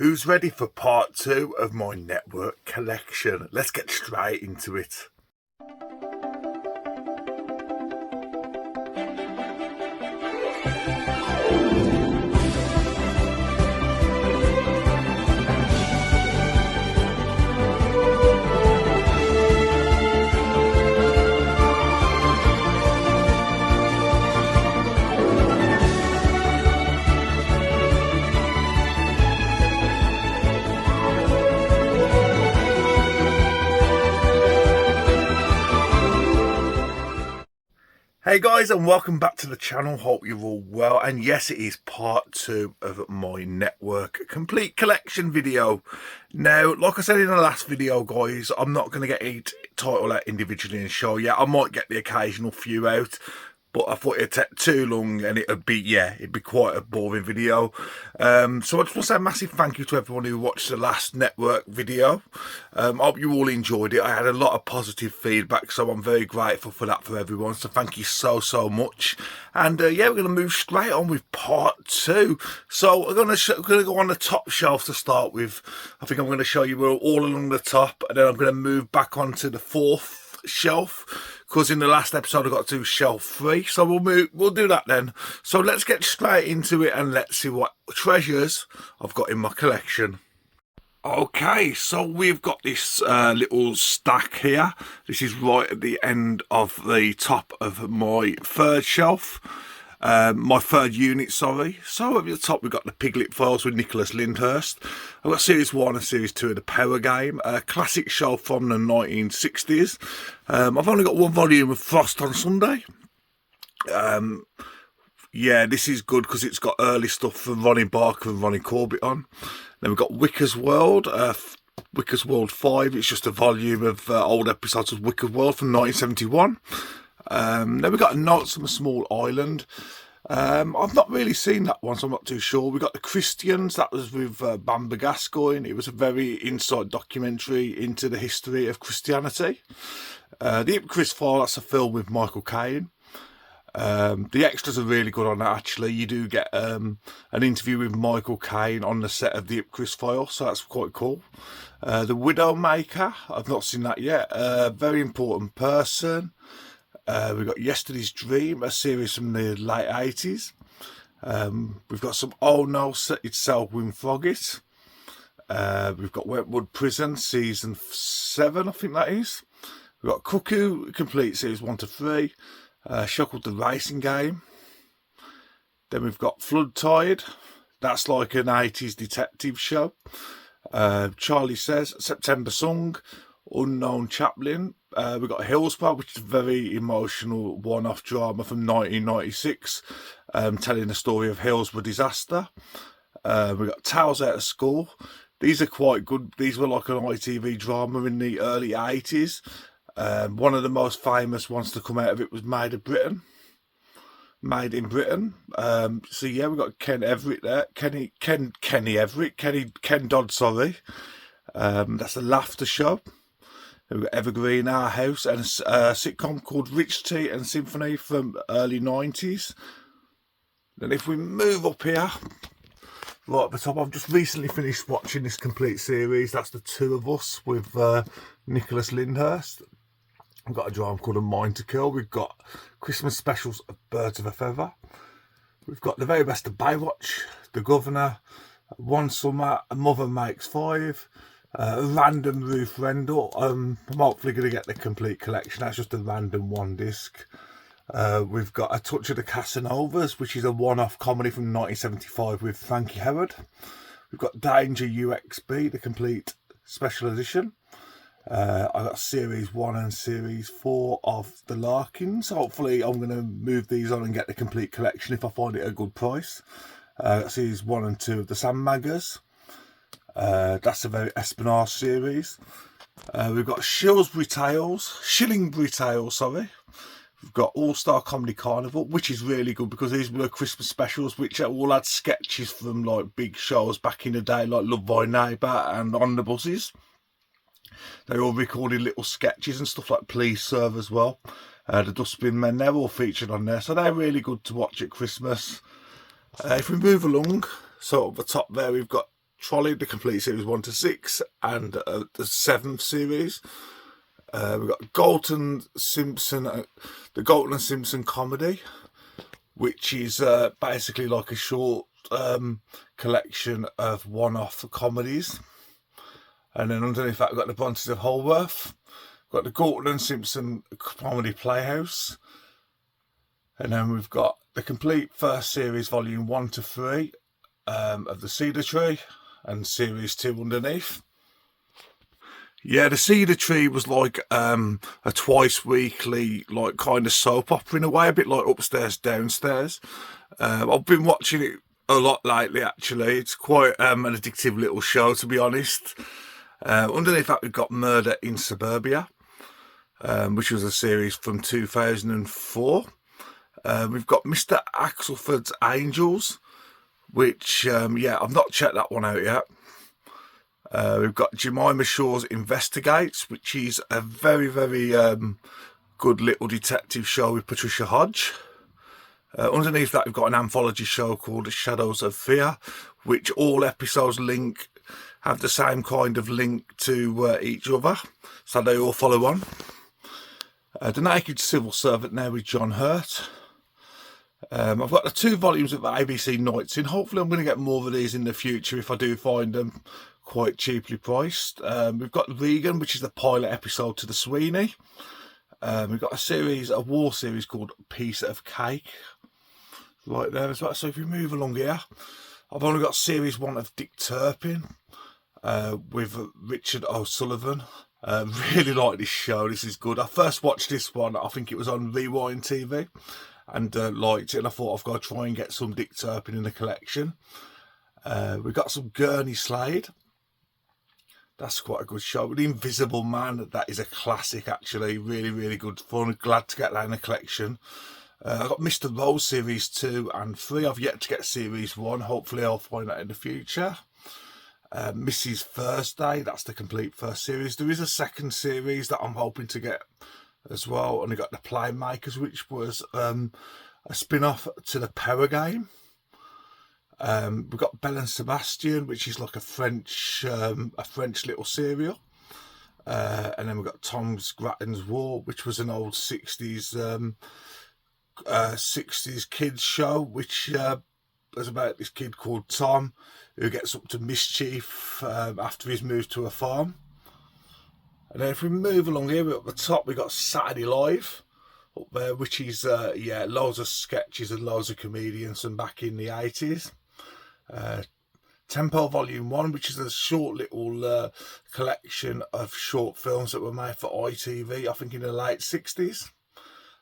Who's ready for part 2 of my network collection? Let's get straight into it. Hey guys, and welcome back to the channel. Hope you're all well, and yes, it is part 2 of my network complete collection video. Now, like I said in the last video guys, I'm not going to get each title out individually and show you. I might get the occasional few out, but I thought it'd take too long and it'd be quite a boring video. So I just want to say a massive thank you to everyone who watched the last network video. I hope you all enjoyed it. I had a lot of positive feedback, so I'm very grateful for that for everyone. So thank you so much. And yeah, we're going to move straight on with part 2. So we're going to go on the top shelf to start with. I think I'm going to show you all along the top, and then I'm going to move back onto the 4th shelf, because in the last episode I got to shelf 3, so we'll do that then. So let's get straight into it and let's see what treasures I've got in my collection. Okay, so we've got this little stack here. This is right at the end of the top of my 3rd shelf. My 3rd unit, sorry. So at the top we've got the Piglet Files with Nicholas Lyndhurst. I've got Series 1 and Series 2 of the Power Game, a classic show from the 1960s. I've only got one volume of Frost on Sunday. Yeah, this is good because it's got early stuff from Ronnie Barker and Ronnie Corbett on. Then we've got Wicker's World, Wicker's World 5. It's just a volume of old episodes of Wicker's World from 1971. Then we've got Notes from a Small Island. I've not really seen that one, so I'm not too sure. We got The Christians, that was with Bamber Gascoigne. It was a very insight documentary into the history of Christianity. The Ipcress File, that's a film with Michael Caine. The extras are really good on that actually. You do get an interview with Michael Caine on the set of the Ipcress File, so that's quite cool. The Widowmaker, I've not seen that yet. Very Important Person. We've got Yesterday's Dream, a series from the late 80s. We've got some Oh No, It's Selwyn Froggitt. We've got Wentwood Prison, season 7, I think that is. We've got Cuckoo, complete series 1 to 3. Shuckled the Racing Game. Then we've got Flood Tide. That's like an 80s detective show. Charlie Says, September Song, Unknown Chaplain. We've got Hillsborough, which is a very emotional one-off drama from 1996, telling the story of Hillsborough disaster. We've got Tales Out of School. These are quite good. These were like an ITV drama in the early 80s. One of the most famous ones to come out of it was Made in Britain. So yeah, we've got Ken Everett there. Ken Dodd, sorry. That's a laughter show. We've got Evergreen, Our House, and a sitcom called Rich Tea and Symphony from early 90s. Then if we move up here, right at the top, I've just recently finished watching this complete series. That's The Two of Us with Nicholas Lyndhurst. We've got a drama called A Mind to Kill. We've got Christmas specials of Birds of a Feather. We've got The Very Best of Baywatch, The Governor, One Summer, A Mother Makes 5, a random Ruth Rendell. I'm hopefully going to get the complete collection. That's just a random one disc. We've got A Touch of the Casanovas, which is a one-off comedy from 1975 with Frankie Herod. We've got Danger UXB, the complete special edition. I got Series 1 and Series 4 of The Larkins. Hopefully I'm going to move these on and get the complete collection if I find it at a good price. Series 1 and 2 of The Sandmaggers. That's a very espionage series. We've got Shillingbury Tales, sorry. We've got All Star Comedy Carnival, which is really good because these were Christmas specials, which all had sketches from like big shows back in the day, like Love Thy Neighbour and On the Buses. They all recorded little sketches and stuff like Please Serve as well. The Dustbin Men, they're all featured on there, so they're really good to watch at Christmas. If we move along, so at the top there we've got Trolley, the complete series 1 to 6, and the 7th series. We've got Galton Simpson, the Galton and Simpson comedy, which is basically like a short collection of one-off comedies. And then underneath that, we've got the Brontes of Holworth. We've got the Galton and Simpson Comedy Playhouse. And then we've got the complete first series, volume 1 to 3, of The Cedar Tree, and series 2 underneath. Yeah, The Cedar Tree was like a twice weekly, like kind of soap opera in a way, a bit like Upstairs, Downstairs. I've been watching it a lot lately, actually. It's quite an addictive little show, to be honest. Underneath that, we've got Murder in Suburbia, which was a series from 2004. We've got Mr. Axelford's Angels, which, yeah, I've not checked that one out yet. We've got Jemima Shaw's Investigates, which is a very, very good little detective show with Patricia Hodge. Underneath that, we've got an anthology show called Shadows of Fear, which all episodes have the same kind of link to each other, so they all follow on. The Naked Civil Servant now with John Hurt. I've got the 2 volumes of ABC Nights in. Hopefully I'm going to get more of these in the future if I do find them quite cheaply priced. We've got Regan, which is the pilot episode to The Sweeney. We've got a war series called Piece of Cake right there as well. So if we move along here, I've only got series 1 of Dick Turpin with Richard O'Sullivan. Really like this show. This is good. I first watched this one, I think it was on Rewind TV, and liked it, and I thought I've got to try and get some Dick Turpin in the collection. We've got some Gurney Slade. That's quite a good show. The Invisible Man, that is a classic, actually. Really, really good fun. Glad to get that in the collection. I've got Mr. Rose series 2 and 3. I've yet to get series 1. Hopefully I'll find that in the future. Mrs. Thursday, that's the complete first series. There is a second series that I'm hoping to get as well. And I got The Playmakers, which was a spin-off to the Power Game. We've got Belle and Sebastian, which is like a French little serial. And then we've got Tom's Grattan's War, which was an old 60s kids show, which was about this kid called Tom who gets up to mischief after he's moved to a farm. And then if we move along here, at the top we've got Saturday Live up there, which is loads of sketches and loads of comedians from back in the 80s. Tempo Volume 1, which is a short little collection of short films that were made for ITV, I think in the late 60s.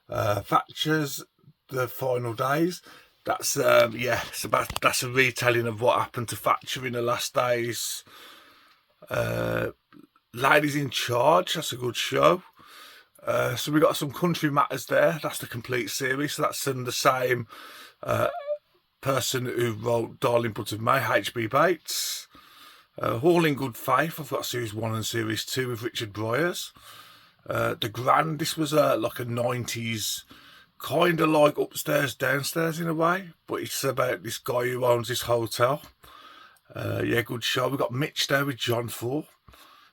Thatcher's The Final Days. That's that's a retelling of what happened to Thatcher in the last days. Ladies in Charge, that's a good show. So we got some Country Matters there. That's the complete series. So that's the same person who wrote Darling Buds of May, H.B. Bates. All in Good Faith, I've got series 1 and series 2 with Richard Bryars. The Grand, this was like a 90s, kind of like Upstairs, Downstairs in a way, but it's about this guy who owns this hotel. Good show. We've got Mitch there with John Ford.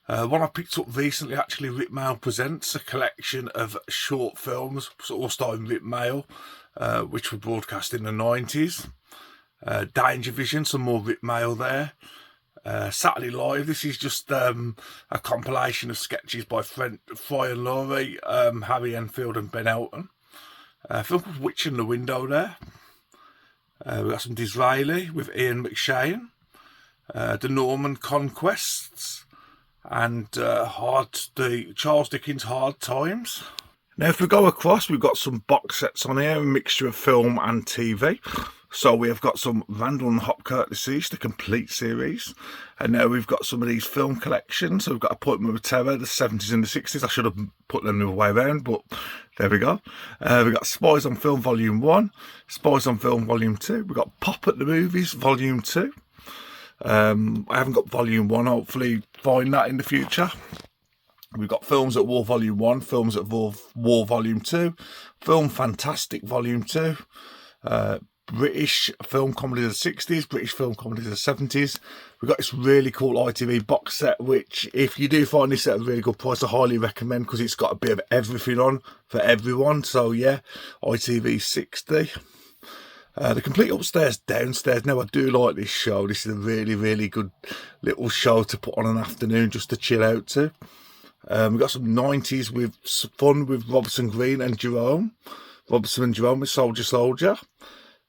One I picked up recently, actually, Rip Mail Presents, a collection of short films, all starring Rip Mail, which were broadcast in the 90s. Danger Vision, some more Rip Mail there. Saturday Live, this is just a compilation of sketches by Fry and Laurie, Harry Enfield and Ben Elton. A film called Witch in the Window there. We've got some Disraeli with Ian McShane. The Norman Conquests. And the Charles Dickens Hard Times. Now, if we go across, we've got some box sets on here, a mixture of film and TV. So we have got some Randall and Hopkirk Deceased, the complete series. And now we've got some of these film collections. So we've got Appointment with Terror, the 70s and the 60s. I should have put them the way around, but there we go. We've got Spies on Film Volume 1, Spies on Film Volume 2. We've got Pop at the Movies Volume 2. I haven't got Volume 1, hopefully find that in the future. We've got Films at War Volume 1, Films at War Volume 2, Film Fantastic Volume 2, British film comedy of the 60s, British film comedy of the 70s. We've got this really cool ITV box set, which if you do find this at a really good price, I highly recommend because it's got a bit of everything on for everyone. So yeah, ITV 60. The complete upstairs, downstairs. Now I do like this show. This is a really, really good little show to put on an afternoon just to chill out to. We've got some 90s with fun with Robinson Green and Jerome. Robinson and Jerome with Soldier.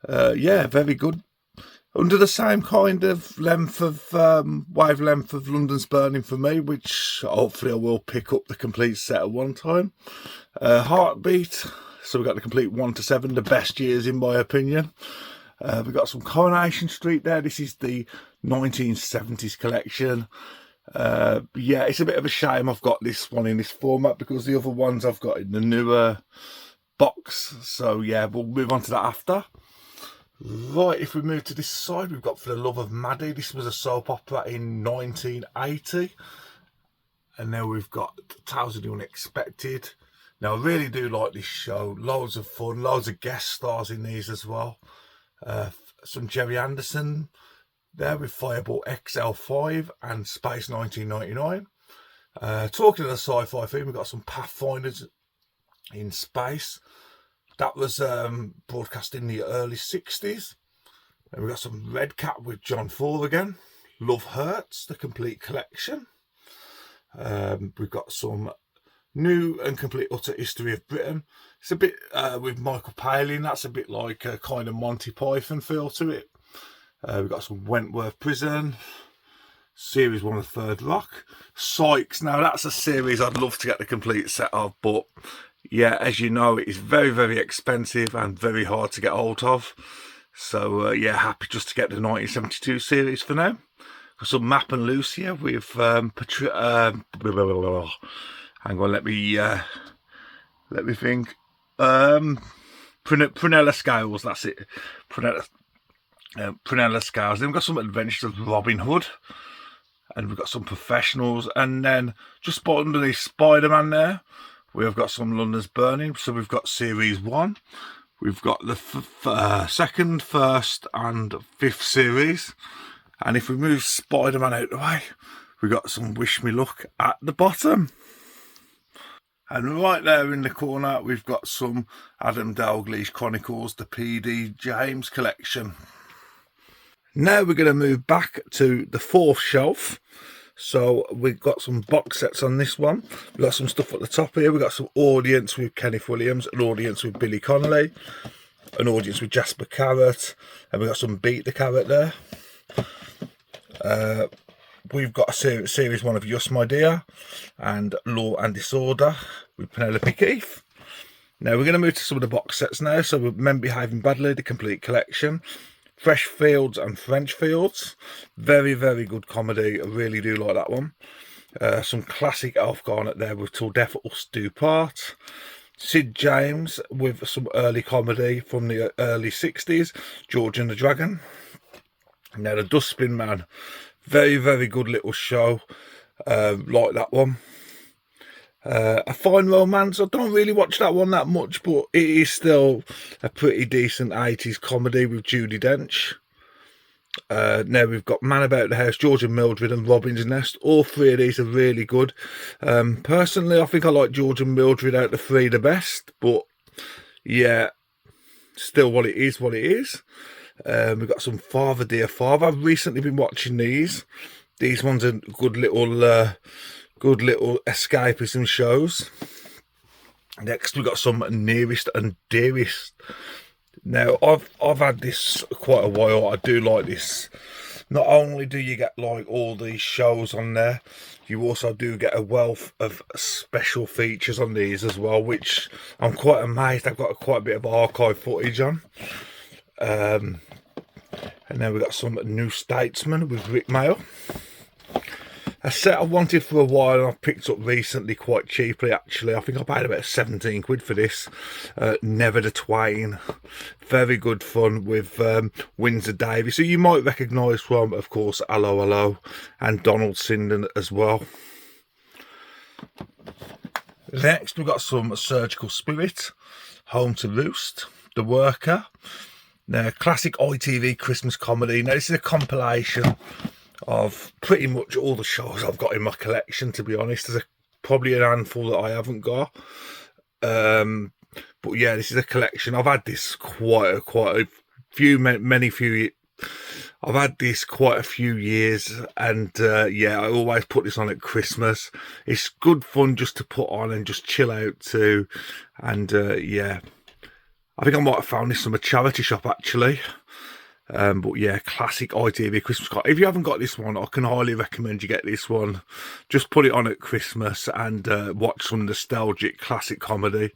Yeah, very good. Under the same kind of wavelength of London's Burning for me, which hopefully I will pick up the complete set at one time. Heartbeat. So we've got the complete 1 to 7, the best years in my opinion. We've got some Coronation Street there. This is the 1970s collection. Yeah, it's a bit of a shame I've got this one in this format because the other ones I've got in the newer box. So yeah, we'll move on to that after. Right, if we move to this side, we've got For the Love of Maddie. This was a soap opera in 1980. And now we've got Tales of the Unexpected. Now, I really do like this show. Loads of fun, loads of guest stars in these as well. Some Jerry Anderson there with Fireball XL5 and Space 1999. Talking of the sci-fi theme, we've got some Pathfinders in space. That was broadcast in the early 60s. And we've got some Red Cat with John Ford again. Love Hurts, the complete collection. We've got some New and Complete Utter History of Britain. It's a bit with Michael Palin. That's a bit like a kind of Monty Python feel to it. We've got some Wentworth Prison. Series 1 of Third Rock. Sykes. Now that's a series I'd love to get the complete set of, but yeah, as you know, it is very, very expensive and very hard to get hold of. So yeah, happy just to get the 1972 series for now. Got some Map and Lucia with hang on, let me think. Prunella Scales, that's it. Prunella Scales. Then we've got some Adventures of Robin Hood. And we've got some Professionals. And then just underneath Spider-Man there, we've got some London's Burning. So we've got Series 1. We've got the second, first and fifth series. And if we move Spider-Man out the way, we've got some Wish Me Luck at the bottom. And right there in the corner, we've got some Adam Dalgliesh Chronicles, the P.D. James collection. Now we're going to move back to the fourth shelf. So we've got some box sets on this one. We've got some stuff at the top here. We've got some Audience with Kenneth Williams, an Audience with Billy Connolly, an Audience with Jasper Carrot, and we've got some Beat the Carrot there. We've got a series 1 of Just My Dear and Law and Disorder with Penelope Keith. Now we're going to move to some of the box sets now. So we're Men Behaving Badly, the complete collection. Fresh Fields and French Fields. Very, very good comedy. I really do like that one. Some classic Elf Garnet there with Till Death Us Do Part. Sid James with some early comedy from the early 60s. George and the Dragon. Now the Dustbin Man. Very, very good little show. Like that one. A Fine Romance. I don't really watch that one that much, but it is still a pretty decent 80s comedy with Judi Dench. Now we've got Man About the House, George and Mildred and Robin's Nest. All three of these are really good. Personally, I think I like George and Mildred out of the three the best, but yeah, still what it is, what it is. We've got some Father Dear Father. I've recently been watching these. These ones are good little escapism shows. Next we've got some Nearest and Dearest. Now I've had this quite a while. I do like this. Not only do you get like all these shows on there, you also do get a wealth of special features on these as well, which I'm quite amazed I've got quite a bit of archive footage on. And then we've got some New Statesman with Rick Mail. A set I wanted for a while and I've picked up recently quite cheaply actually. I think I paid about 17 quid for this. Never the Twain. Very good fun with Windsor Davies, who you might recognise from, of course, Hello Hello, and Donald Sinden as well. Next we've got some Surgical Spirit, Home to Roost, The Worker, Now, classic ITV Christmas comedy. Now, this is a compilation of pretty much all the shows I've got in my collection, to be honest. There's probably a handful that I haven't got. But yeah, this is a collection. I've had this quite a few, many few. I've had this quite a few years, and yeah, I always put this on at Christmas. It's good fun just to put on and just chill out to, and yeah, I think I might have found this from a charity shop actually. But yeah, classic ITV Christmas card. If you haven't got this one, I can highly recommend you get this one. Just put it on at Christmas and watch some nostalgic classic comedy.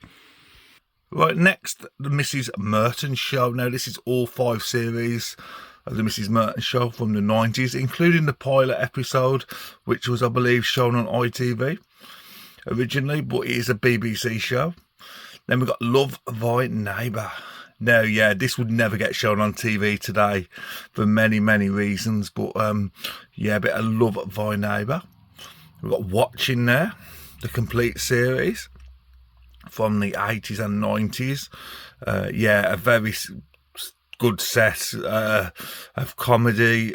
Right, next, the Mrs. Merton Show. Now, this is all 5 series of the Mrs. Merton Show from the 90s, including the pilot episode, which was, I believe, shown on ITV originally, but it is a BBC show. Then we've got Love Thy Neighbour. Now, yeah, this would never get shown on TV today for many, many reasons, but yeah, a bit of Love Thy Neighbour. We've got Watching there, the complete series from the 80s and 90s. Yeah, a very good set of comedy,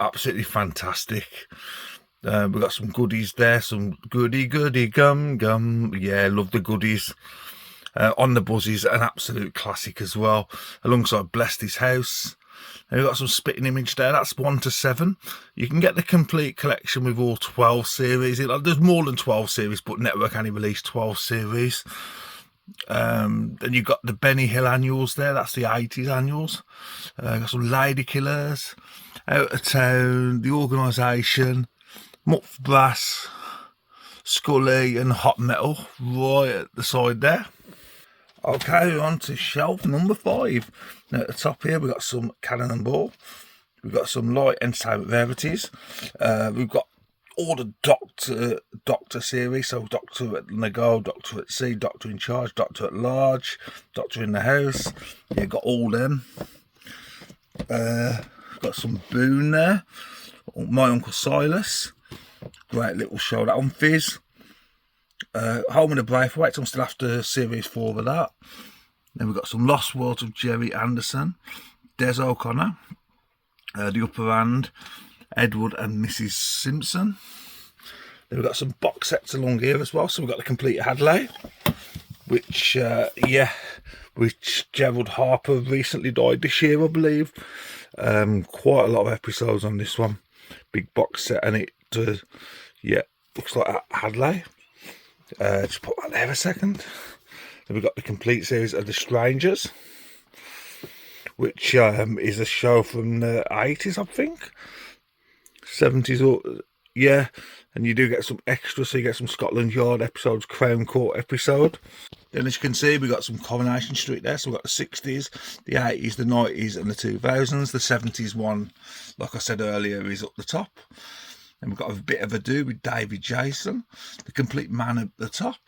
absolutely fantastic. We've got some goodies there, some goody gum. Yeah, love the goodies. On the Buzzes, an absolute classic as well, alongside Blessed His House. And we've got some Spitting Image there, that's 1 to 7. You can get the complete collection with all 12 series. There's more than 12 series, but Network only released 12 series. Then you've got the Benny Hill annuals there, that's the 80s annuals. Got some Lady Killers, Out of Town, The Organisation, Muff Brass, Scully and Hot Metal right at the side there. Okay, on to shelf number 5. Now at the top here we've got some Cannon and Ball. We've got some light entertainment rarities. We've got all the Doctor series, so Doctor at Nago, Doctor at Sea, Doctor in Charge, Doctor at Large, Doctor in the House. Yeah, got all them. Got some Boone there. My Uncle Silas. Great little show that on Fizz. Home and the Braithwaites, I'm still after series 4 of that. Then we've got some Lost Worlds of Jerry Anderson, Des O'Connor, The Upper Hand, Edward and Mrs. Simpson. Then we've got some box sets along here as well. So we've got the complete Hadley, which Gerald Harper recently died this year, I believe. Quite a lot of episodes on this one. Big box set, and it yeah, looks like a Hadley. Just put that there a second. Then we've got the complete series of The Strangers, which is a show from the 80s, I think. 70s, or yeah. And you do get some extras, so you get some Scotland Yard episodes, Crown Court episode. Then as you can see, we've got some Coronation Street there. So we've got the 60s, the 80s, the 90s and the 2000s. The 70s one, like I said earlier, is up the top. And we've got a bit of a do with David Jason, The Complete Man at the top.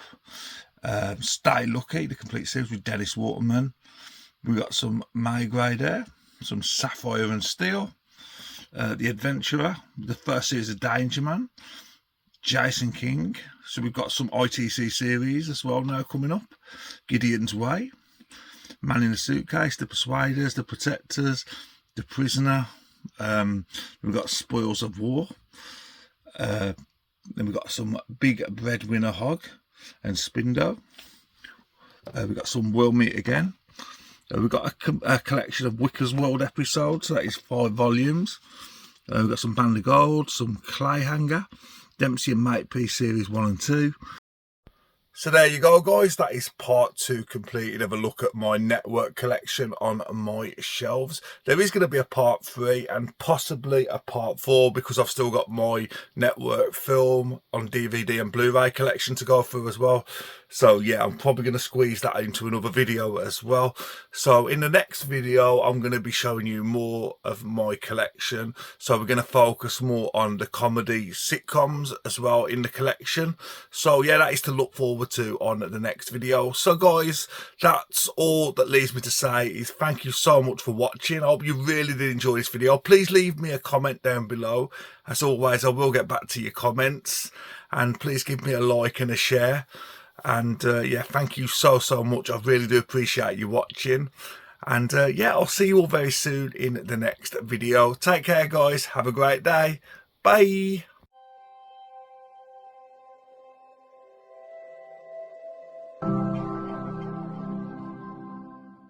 Stay Lucky, the complete series with Dennis Waterman. We've got some Maygrey there, some Sapphire and Steel. The Adventurer, the first series of Danger Man. Jason King. So we've got some ITC series as well now coming up. Gideon's Way. Man in a Suitcase, The Persuaders, The Protectors, The Prisoner. We've got Spoils of War. Then we've got some Big Breadwinner Hog and Spindo. We've got some We'll Meet Again. We've got a collection of Wicker's World episodes. So that is 5 volumes. We've got some Band of Gold, some Clayhanger, Dempsey and Makepeace series 1 and 2. So there you go, guys. That is part 2 completed of a look at my network collection on my shelves. There is going to be a part 3 and possibly a part 4 because I've still got my network film on DVD and Blu-ray collection to go through as well. So yeah, I'm probably going to squeeze that into another video as well. So in the next video, I'm going to be showing you more of my collection. So we're going to focus more on the comedy sitcoms as well in the collection. So yeah, that is to look forward to on the next video. So guys, that's all that leaves me to say is thank you so much for watching. I hope you really did enjoy this video. Please leave me a comment down below. As always, I will get back to your comments, and please give me a like and a share. And yeah, thank you so much. I really do appreciate you watching. And yeah, I'll see you all very soon in the next video. Take care, guys. Have a great day. Bye.